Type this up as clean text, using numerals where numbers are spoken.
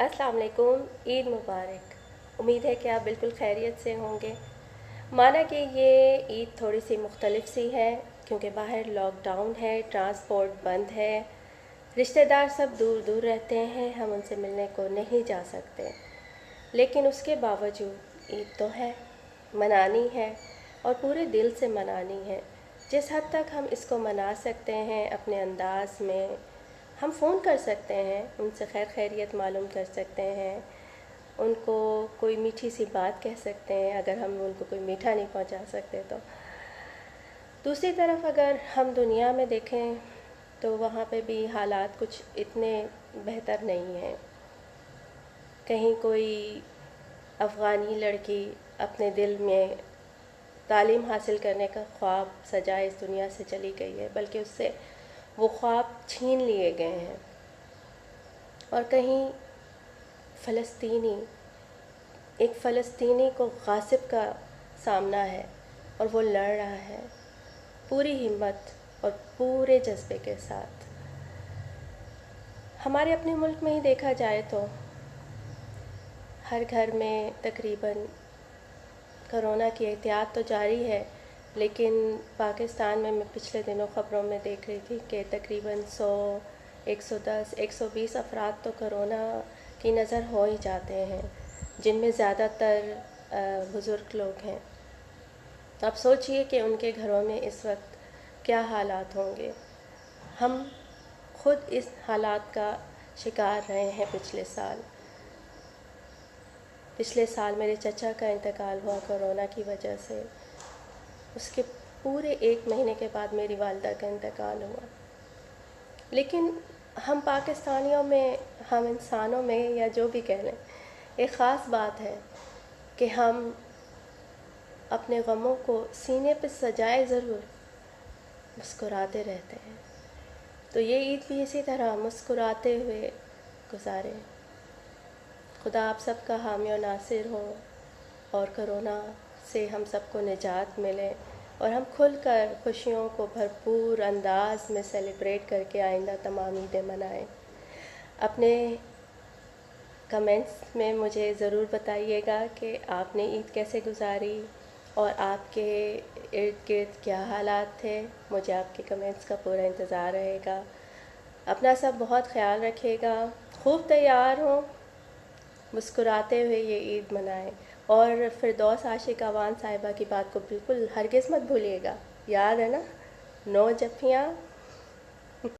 अस्सलाम वालेकुम। ईद मुबारक। उम्मीद है कि आप बिल्कुल खैरियत से होंगे। माना कि ये ईद थोड़ी सी मुख्तलिफ सी है क्योंकि बाहर लॉकडाउन है, ट्रांसपोर्ट बंद है, रिश्तेदार सब दूर दूर रहते हैं, हम उनसे मिलने को नहीं जा सकते। लेकिन उसके बावजूद ईद तो है, मनानी है और पूरे दिल से मनानी है। जिस हद तक हम इसको मना सकते हैं अपने अंदाज में, हम फ़ोन कर सकते हैं, उनसे खैर खैरियत मालूम कर सकते हैं, उनको कोई मीठी सी बात कह सकते हैं अगर हम उनको कोई मीठा नहीं पहुंचा सकते तो। दूसरी तरफ अगर हम दुनिया में देखें तो वहाँ पे भी हालात कुछ इतने बेहतर नहीं हैं। कहीं कोई अफ़गानी लड़की अपने दिल में तालीम हासिल करने का ख्वाब सजाए इस दुनिया से चली गई है, बल्कि उससे वो ख्वाब छीन लिए गए हैं। और कहीं एक फ़लस्तीनी को गासिब का सामना है और वो लड़ रहा है पूरी हिम्मत और पूरे जज्बे के साथ। हमारे अपने मुल्क में ही देखा जाए तो हर घर में तकरीबन कोरोना की एहतियात तो जारी है, लेकिन पाकिस्तान में मैं पिछले दिनों ख़बरों में देख रही थी कि तकरीबन 100, 110, 120 अफराद तो कोरोना की नज़र हो ही जाते हैं, जिनमें ज़्यादातर बुज़ुर्ग लोग हैं। आप सोचिए कि उनके घरों में इस वक्त क्या हालात होंगे। हम खुद इस हालात का शिकार रहे हैं पिछले साल मेरे चचा का इंतकाल हुआ कोरोना की वजह से। उसके पूरे 1 महीने के बाद मेरी वालिदा का इंतकाल हुआ। लेकिन हम पाकिस्तानियों में, हम इंसानों में, या जो भी कह लें, एक ख़ास बात है कि हम अपने गमों को सीने पे सजाए ज़रूर, मुस्कुराते रहते हैं। तो ये ईद भी इसी तरह मुस्कुराते हुए गुजारें। खुदा आप सबका हामी और नासिर हो और कोरोना से हम सबको निजात मिले और हम खुलकर खुशियों को भरपूर अंदाज में सेलिब्रेट करके आइंदा तमाम ईदें मनाएं। अपने कमेंट्स में मुझे ज़रूर बताइएगा कि आपने ईद कैसे गुजारी और आपके इर्द गिर्द क्या हालात थे। मुझे आपके कमेंट्स का पूरा इंतज़ार रहेगा। अपना सब बहुत ख्याल रखिएगा, खूब तैयार हों, मुस्कुराते हुए ये ईद मनाएं। और फिरदौस आशिक अवान साहिबा की बात को बिल्कुल हरगिज़ मत भूलिएगा। याद है ना, 9 जफ़ियाँ